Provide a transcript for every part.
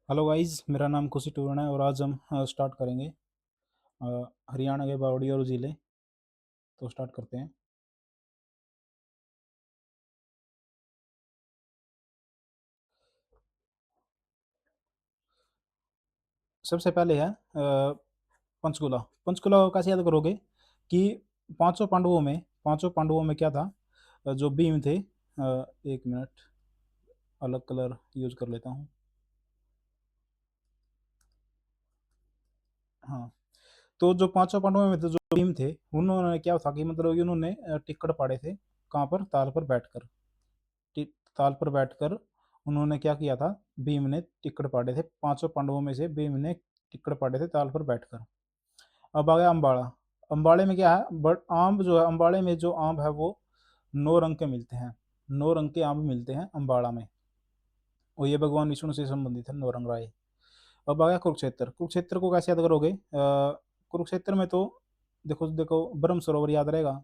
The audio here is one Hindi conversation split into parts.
हेलो गाइस, मेरा नाम खुशी टूरण है और आज हम स्टार्ट करेंगे हरियाणा के बावड़ी और ज़िले। तो स्टार्ट करते हैं। सबसे पहले है पंचकूला। पंचकूला को कैसे याद करोगे कि पांचों पांडवों में क्या था? जो भीम थे। एक मिनट, अलग कलर यूज कर लेता हूँ। हाँ, तो जो पांचों पांडवों में थे, जो भीम थे, उन्होंने क्या था कि मतलब कि उन्होंने टिक्कड़ पाड़े थे। कहाँ पर? ताल पर बैठकर। ति- ताल पर बैठकर उन्होंने क्या किया था? भीम ने टिक्कड़ पाड़े थे। पांचों पांडवों में से भीम ने टिक्कड़ पाड़े थे ताल पर बैठकर। अब आ गया अम्बाड़ा। अम्बाड़े में क्या है? बट आम जो है, अम्बाड़े में जो आम है वो 9 रंग के मिलते हैं। 9 रंग के आम मिलते हैं अम्बाड़ा में। और ये भगवान विष्णु से संबंधित है, 9 रंग राय। अब आ गया कुरुक्षेत्र। कुरुक्षेत्र को कैसे याद करोगे? कुरुक्षेत्र में तो देखो देखो, ब्रह्म सरोवर याद रहेगा,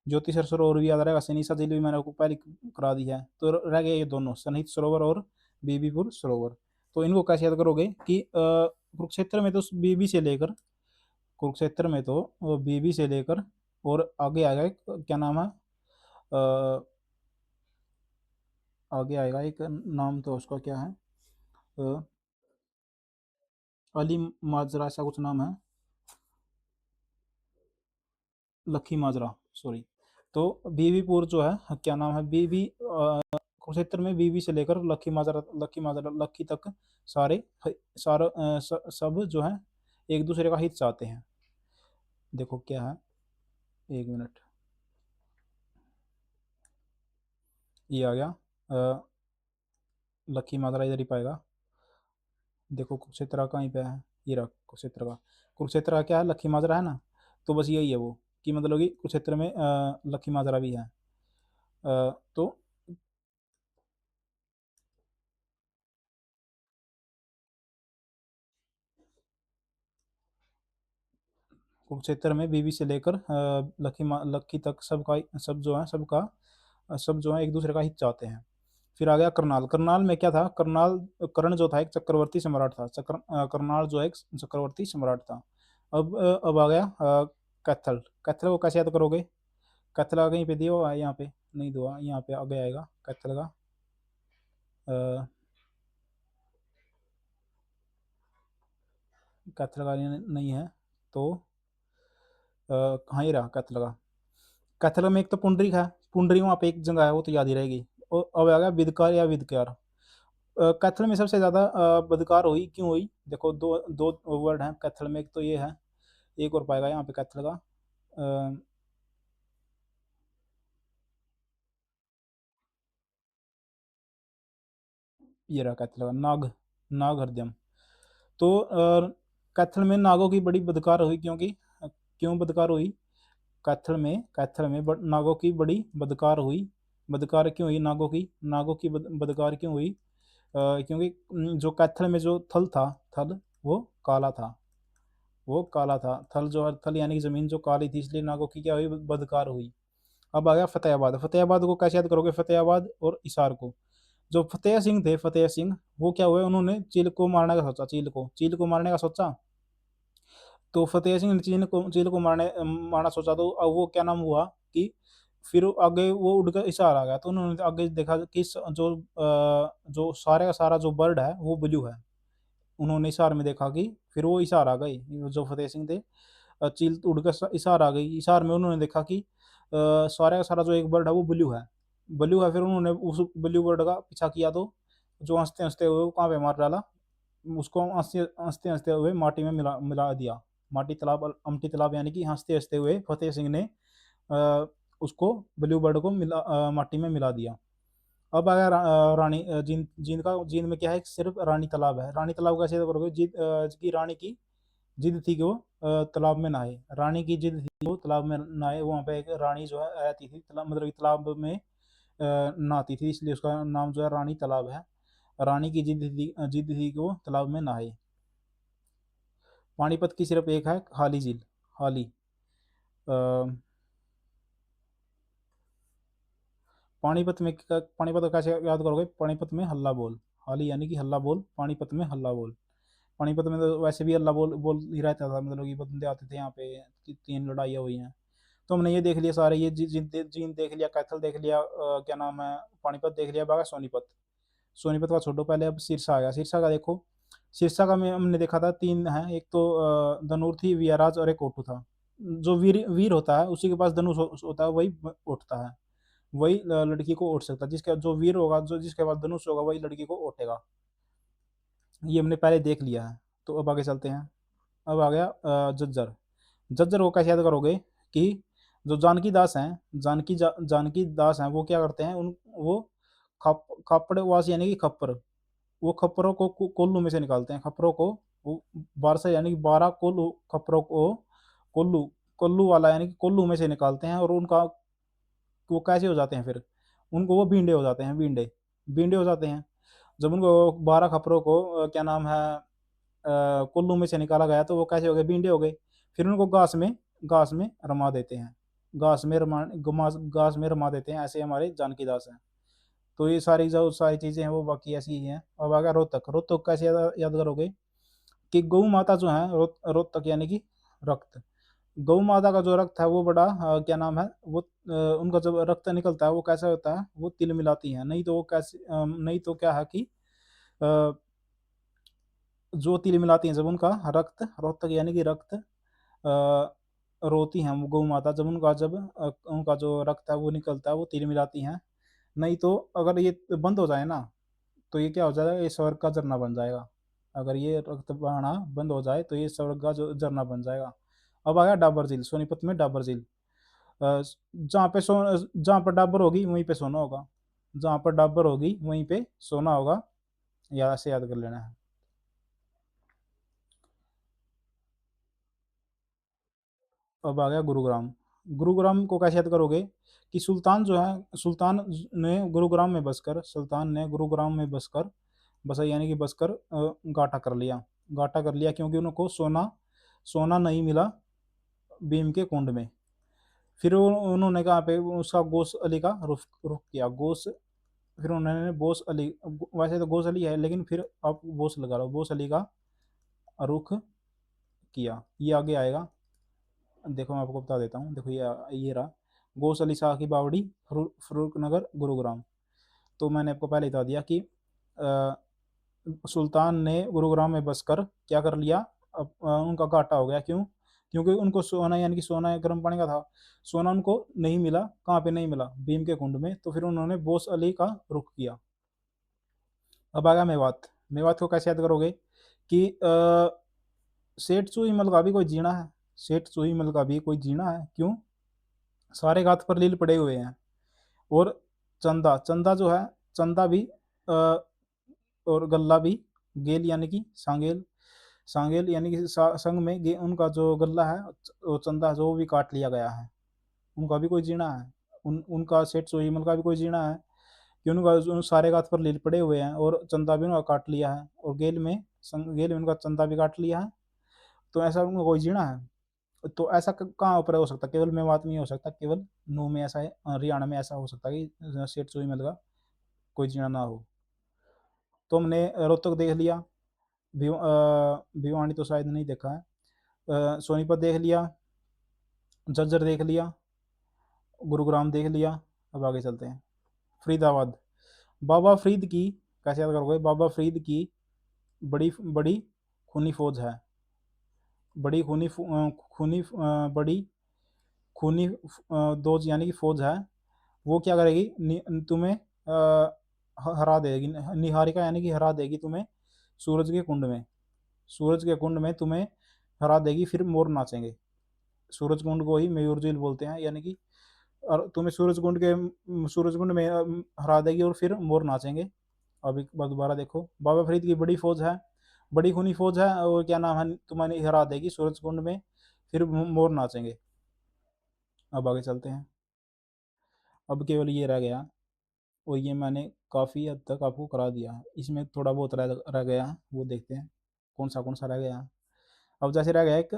ज्योतिषर सरोवर भी याद रहेगा, सनीसा झील भी मैंने आपको पहले करा दी है। तो रह गए ये दोनों, सनहित सरोवर और बीबीपुर सरोवर। तो इनको कैसे याद करोगे कि कुरुक्षेत्र में तो बीबी से लेकर कुरुक्षेत्र में तो बीबी से लेकर और आगे आएगा एक, क्या नाम है? अ, आगे आएगा एक नाम, तो उसका क्या है? अ, अली माजरा, ऐसा कुछ नाम है। लखी माजरा, सॉरी। तो बीबीपुर जो है, क्या नाम है? बीबी कुरुक्षेत्र में बीबी से लेकर लखी माजरा लखी तक सारे सब जो है एक दूसरे का हित चाहते हैं। देखो क्या है, एक मिनट। ये आ गया लखी माजरा, इधर ही पाएगा। देखो कुरुक्षेत्र कहीं पे है? ये रहा कुरुक्षेत्र का। कुरुक्षेत्र का क्या है? लखी माजरा है ना। तो बस यही है वो, कि मतलब कि कुरुक्षेत्र में लखी माजरा भी है। तो कुरुक्षेत्र में बीबी से लेकर लखी तक सबका, सब जो है सबका, सब जो है एक दूसरे का हित चाहते हैं। फिर आ गया करनाल। करनाल में क्या था? करनाल, कर्ण जो था एक चक्रवर्ती सम्राट था। करनाल जो है एक चक्रवर्ती सम्राट था। अब आ गया कैथल। कैथल को कैसे याद करोगे? कैथल का कहीं पे दिया हुआ है? यहाँ पे नहीं दिया, यहाँ पे आगे आएगा कैथल का। अ, कैथल का नहीं है। तो कहाँ ही रहा कैथल का। कैथल में एक तो पुंडरीक है। पुंडरीक वहाँ पे एक जगह है, वो तो याद ही रहेगी। और अब आ गया विदकार या विदकार। कैथल में सबसे ज़्यादा बदकार हुई क्यों हुई? देखो, दो दो वर्ड हैं कैथल में। एक तो ये है, एक और पाएगा यहाँ पे कैथल का। अ, ये रहा कैथल का, नाग। नाग हृदयम। तो कैथल में नागों की बड़ी बदकार हुई, क्योंकि क्यों बदकार हुई? कैथल में नागों की बड़ी बदकार हुई। बदकार क्यों हुई नागों की? नागों की बदकार क्यों हुई? क्योंकि जो कैथल में जो थल था, थल वो काला था। वो काला था थल, जो थल यानी कि जमीन जो काली थी, इसलिए नागों की क्या हुई? बदकार हुई। अब आ गया फतेहाबाद। फतेहाबाद को कैसे याद करोगे? फतेहाबाद और हिसार को। जो फतेह सिंह थे, फतेह सिंह, वो क्या हुए? उन्होंने चील को मारने का सोचा। चील को मारने का सोचा। तो फतेह सिंह ने चील को मारना सोचा। तो अब वो क्या नाम हुआ कि फिर आगे वो उड़कर हिसार आ गया। तो उन्होंने आगे देखा कि जो सारे का सारा जो बर्ड है वो ब्लू है। उन्होंने हिसार में देखा कि फिर वो हिसार आ गए, जो फतेह सिंह थे। चील उड़कर हिसार आ गई। हिसार में उन्होंने देखा कि सारा का सारा जो एक बर्ड है वो ब्लू है। ब्लू है, फिर उन्होंने उस ब्लू बर्ड का पीछा किया। तो जो हंसते हंसते हुए वो कहाँ पे मार डाला? उसको हंसते हंसते हंसते हुए माटी में मिला मिला दिया। माटी तालाब, अमटी तालाब, यानी कि हंसते हंसते हुए फतेह सिंह ने अ, उसको, ब्लू बर्ड को माटी में मिला दिया। अब आया रानी जींद। जींद का, जींद में क्या है? सिर्फ रानी तालाब है। रानी तालाब कैसे करोगे? की रानी की जिद थी कि वो तालाब में नहाए। रानी की जिद थी कि वो तालाब में नहाए। वहाँ पे एक रानी जो है रहती थी, मतलब कि तालाब में नहाती थी, इसलिए उसका नाम जो है रानी तालाब है। रानी की जिद थी कि वो तालाब में नहाए। पानीपत की सिर्फ एक है, हाली झील। हाली। अ, पानीपत में पानीपत को कैसे याद करोगे? पानीपत में हल्ला बोल। हाली यानी कि हल्ला बोल, पानीपत में हल्ला बोल। पानीपत में तो वैसे भी हल्ला बोल बोल ही रहता था, मतलब कि बंदे आते थे यहाँ पे कि 3 लड़ाइयाँ हुई हैं। तो हमने ये देख लिया सारे, ये जींद देख लिया, कैथल देख लिया, क्या नाम है, पानीपत देख लिया, बागा सोनीपत। सोनीपत का छोड़ो, पहले अब सिरसा आ गया। सिरसा का देखो, सिरसा का में हमने देखा था 3 हैं, एक तो धनुर थी, वियाराज और एक ओटू था। जो वीर वीर होता है उसी के पास धनुष होता है, वही उठता है, वही लड़की को उठ सकता है। जिसका जो वीर होगा, जो जिसके पास धनुष होगा, वही लड़की को उठेगा। ये हमने पहले देख लिया है। तो अब आगे चलते हैं। अब आ गया जज्जर। जज्जर को कैसे याद करोगे कि जो जानकी दास हैं, जानकी दास हैं, वो क्या करते हैं, उन वो खापड़वास यानी कि खप्पर, वो खप्परों को कोल्लू में से निकालते हैं। खप्परों को वो 12 से यानी कि 12 कोल्लू खप्परों को कोल्लू कोल्लू वाला यानी कि कोल्लू में से निकालते हैं। और उनका वो कैसे हो जाते हैं फिर, उनको वो बींडे हो जाते हैं, बींडे बींडे हो जाते हैं। जब उनको 12 खप्परों को क्या नाम है कुल्लू में से निकाला गया, तो वो कैसे हो गए, बींडे हो गए। फिर उनको घास में रमा देते हैं, घास में रमा देते हैं। ऐसे हमारे जानकी दास हैं। तो ये सारी जो सारी चीज़ें हैं वो बाकी ऐसी ही हैं। अब आ गया रोहतक। रोहतक कैसे याद करोगे कि गौ माता जो है, रोहतक यानी कि रक्त। गौ माता का जो रक्त है वो बड़ा क्या नाम है, वो उनका जब रक्त निकलता है वो कैसा होता है, वो तिल मिलाती है। नहीं तो वो कैसे नहीं तो क्या है कि अ, जो तिल मिलाती हैं जब उनका रक्त, रोहतक यानी कि रक्त रोती हैं वो गौ माता, जब उनका जो रक्त है वो निकलता है, वो तिल मिलाती हैं। नहीं तो अगर ये बंद हो जाए ना, तो ये क्या हो जाएगा, ये स्वर्ग का झरना बन जाएगा। अगर ये रक्त बहना बंद हो जाए तो ये स्वर्ग का जो झरना बन जाएगा। अब आ गया डाबर झील। सोनीपत में डाबर झील। जहाँ पर डाबर होगी वहीं पे सोना होगा, जहाँ पर डाबर होगी वहीं पे सोना होगा, याद से याद कर लेना है। अब आ गया गुरुग्राम। गुरुग्राम को कैसे याद करोगे कि सुल्तान जो है, सुल्तान ने गुरुग्राम में बसकर, बसा यानी कि बसकर गाटा कर लिया। गाटा कर लिया क्योंकि उनको सोना सोना नहीं मिला भीम के कुंड में। फिर उन्होंने कहा पे उसका गोस अली का रुख रुख किया, गोस। फिर उन्होंने बोस अली, वैसे तो गोस अली है लेकिन फिर आप बोस लगा लो, बोस अली का रुख किया। ये आगे आएगा, देखो मैं आपको बता देता हूँ। देखो ये रहा गोस अली शाह की बावड़ी, फरूक नगर, गुरुग्राम। तो मैंने आपको पहले बता दिया कि अ, सुल्तान ने गुरुग्राम में बसकर क्या कर लिया, अब उनका घाटा हो गया। क्यों? क्योंकि उनको सोना यानी कि सोना गर्म पानी का था, सोना उनको नहीं मिला। कहाँ पे नहीं मिला? भीम के कुंड में। तो फिर उन्होंने बोस अली का रुख किया। अब आ गया मेवात। मेवात को कैसे याद करोगे कि सेठ सुहीमल का भी कोई जीना है, सेठ सुहीमल का भी कोई जीना है। क्यों? सारे गात पर लील पड़े हुए हैं। और चंदा, चंदा जो है, चंदा भी और गल्ला भी, गेल यानी कि सांगेल, सांगेल यानी कि संग में उनका जो गल्ला है, वो चंदा जो भी काट लिया गया है। उनका भी कोई जीना है, उनका सेठ सोईमल का भी कोई जीना है कि उनका उन सारे गात पर लील पड़े हुए हैं और चंदा भी उनका काट लिया है। और गेल में उनका चंदा भी काट लिया है। तो ऐसा उनका कोई जीना है? तो ऐसा कहाँ पर हो सकता है? केवल मेवात में ही हो सकता, केवल नू में ऐसा है, हरियाणा में ऐसा हो सकता है कि सेठ सोईमल का कोई जीना ना हो। तो हमने रोहतक देख लिया, भिवानी तो शायद नहीं देखा है, सोनीपत देख लिया, झज्जर देख लिया, गुरुग्राम देख लिया। अब आगे चलते हैं। फरीदाबाद। बाबा फरीद की कैसे याद करोगे? बाबा फरीद की बड़ी बड़ी खूनी फौज है, बड़ी खूनी खूनी बड़ी खूनी दोज यानी कि फौज है। वो क्या करेगी, तुम्हें हरा देगी, निहारिका यानी कि हरा देगी तुम्हें सूरज के कुंड में, सूरज के कुंड में तुम्हें हरा देगी। फिर मोर नाचेंगे। सूरज कुंड को ही मयूर झील बोलते हैं, यानी कि और तुम्हें सूरज कुंड में हरा देगी और फिर मोर नाचेंगे। अब एक बार दोबारा देखो, बाबा फरीद की बड़ी फौज है, बड़ी खूनी फौज है, और क्या नाम है, तुम्हें हरा देगी सूरज कुंड में, फिर मोर नाचेंगे। अब आगे चलते हैं। अब केवल ये रह गया, और ये मैंने काफ़ी हद तक आपको करा दिया है। इसमें थोड़ा बहुत रह गया है, वो देखते हैं कौन सा रह गया है। अब जैसे रह गया एक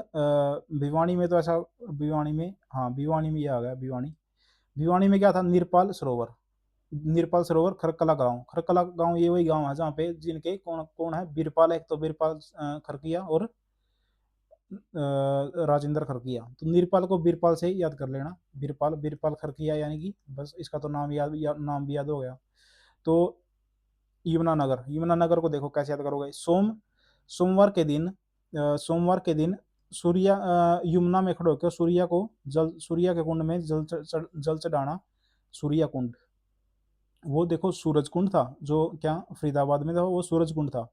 भिवानी में, तो ऐसा भिवानी में, हाँ भिवानी में ये आ गया। भिवानी, भिवानी में क्या था, निरपाल सरोवर। निरपाल सरोवर खरकला गाँव, खरकला गाँव ये वही गाँव है जहाँ पे जिनके कौन कौन है, बीरपाल, एक तो बीरपाल खरकिया और राजेंद्र खरकिया। तो निरपाल को बीरपाल से ही याद कर लेना, बीरपाल बीरपाल खरकिया, यानी कि बस इसका तो नाम नाम भी याद हो गया। तो यमुनानगर, यमुनानगर को देखो कैसे याद करोगे, सोमवार के दिन सोमवार के दिन सूर्या यमुना में खड़े होकर सूर्या को सूर्या के कुंड में जल चढ़ाना, सूर्या कुंड। वो देखो सूरज कुंड था जो क्या फरीदाबाद में था, वो सूरज कुंड था।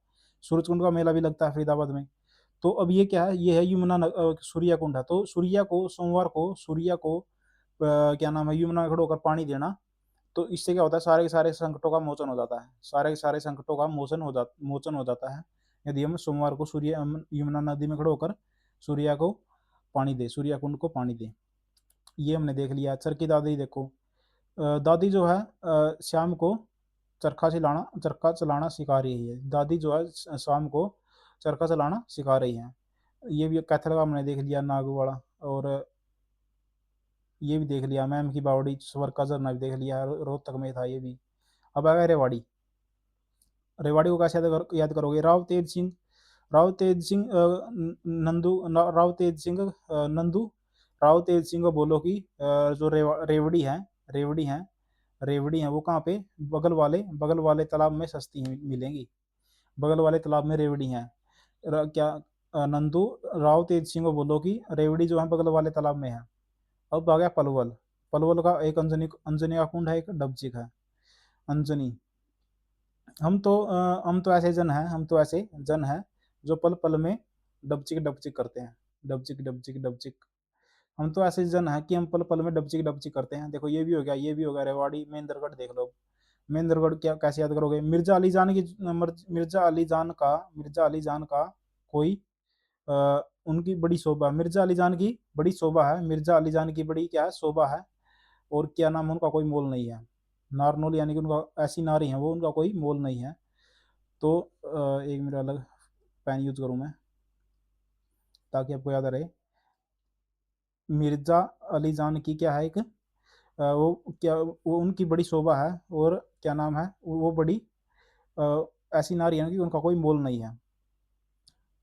सूरज कुंड का मेला भी लगता है फरीदाबाद में। तो अब ये क्या है, ये है सूर्या कुंड है। तो सूर्या को सोमवार को सूर्या को क्या नाम है, यमुना में खड़े होकर पानी देना। तो इससे क्या होता है, सारे के सारे संकटों का मोचन हो जाता है, सारे के सारे संकटों का मोचन हो जाता है यदि हम सोमवार को सूर्य यमुना नदी में खड़े होकर सूर्या को पानी दे, सूर्या कुंड को पानी दे। ये हमने देख लिया। चरखी दादी देखो, दादी जो है शाम को चरखा चलाना सिखा रही है। दादी जो है शाम को चरखा चलाना सिखा रही है। ये भी कैथल का हमने देख लिया, नागू वाला। और ये भी देख लिया, मैम की बावड़ी स्वर का झरना भी देख लिया, रोहतक में था ये भी। अब आ गया रेवाड़ी। रेवाड़ी को कैसे याद करोगे, राव तेज सिंह नंदू राव तेज सिंह नंदू राव तेज सिंह को बोलो कि जो रेवड़ी है, रेवड़ी है रेवड़ी है वो कहाँ पे, बगल वाले तालाब में सस्ती मिलेंगी। बगल वाले तालाब में रेवड़ी है। क्या नंदू राव तेज सिंह को बोलो कि रेवड़ी जो है बगल वाले तालाब में है। अब आ गया पलवल। पलवल का एक अंजनी का कुंड है, एक डबचिक है। अंजनी, हम तो ऐसे जन हैं, हम तो ऐसे जन हैं जो पल पल में डबचिक डबचिक करते हैं। डबचिक डबचिक डबचिक, हम तो ऐसे जन हैं कि हम पल पल में डबचिक डबचिक करते हैं। देखो ये भी हो गया, ये भी हो गया। रेवाड़ी, महेंद्रगढ़ देख लो। महेंद्रगढ़ क्या कैसे याद करोगे, मिर्जा अली जान का कोई उनकी बड़ी शोभा, मिर्जा अली जान की बड़ी शोभा है, मिर्जा अली जान की बड़ी क्या है, शोभा है। और क्या नाम, उनका कोई मोल नहीं है। नारनौल यानी कि उनका ऐसी नारी है वो, उनका कोई मोल नहीं है। तो एक मेरा अलग पेन यूज करूँ मैं ताकि आपको याद रहे। मिर्जा अली जान की क्या है, एक वो क्या, वो उनकी बड़ी शोभा है। और क्या नाम है, वो बड़ी ऐसी नारी है कि उनका कोई मोल नहीं है।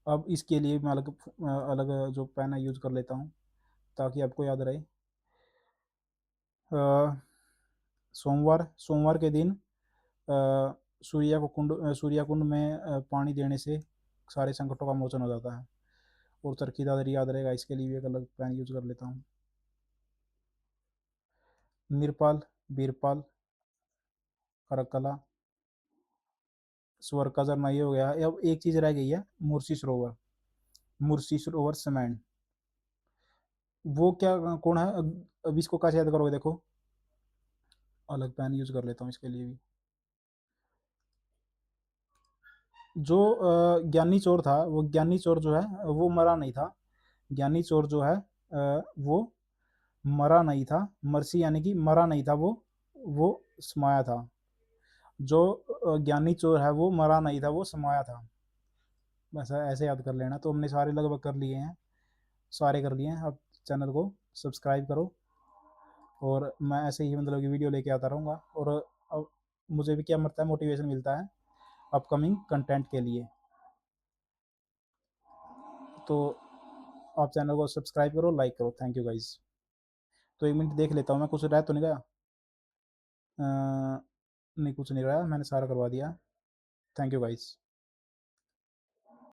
अब इसके लिए मैं अलग जो पेन है यूज कर लेता हूँ ताकि आपको याद रहे। सोमवार सोमवार के दिन सूर्या कुंड में पानी देने से सारे संकटों का मोचन हो जाता है। और चरखी दादरी याद रहेगा, इसके लिए भी एक अलग पेन यूज कर लेता हूँ। निरपाल, बीरपाल, करकला, स्वर का झरना, ये हो गया। अब एक चीज रह गई है, मुर्शी सरोवर। मुर्शी सरोवर समेंड, वो क्या कौन है, अब इसको कैसे याद करोगे, देखो अलग पेन यूज कर लेता हूँ इसके लिए भी। जो ज्ञानी चोर था, वो ज्ञानी चोर जो है वो मरा नहीं था। ज्ञानी चोर जो है वो मरा नहीं था। मरसी यानी कि मरा नहीं था, वो समाया था। जो ज्ञानी चोर है वो मरा नहीं था, वो समाया था। बस ऐसे याद कर लेना। तो हमने सारे लगभग कर लिए हैं, सारे कर लिए हैं। अब चैनल को सब्सक्राइब करो और मैं ऐसे ही मतलब कि वीडियो लेके आता रहूँगा। और अब मुझे भी क्या मिलता है, मोटिवेशन मिलता है अपकमिंग कंटेंट के लिए। तो आप चैनल को सब्सक्राइब करो, लाइक करो। Thank you guys. तो एक मिनट देख लेता हूँ मैं, कुछ रह तो नहीं गया। नहीं, कुछ नहीं रहा, मैंने सारा करवा दिया। Thank you guys.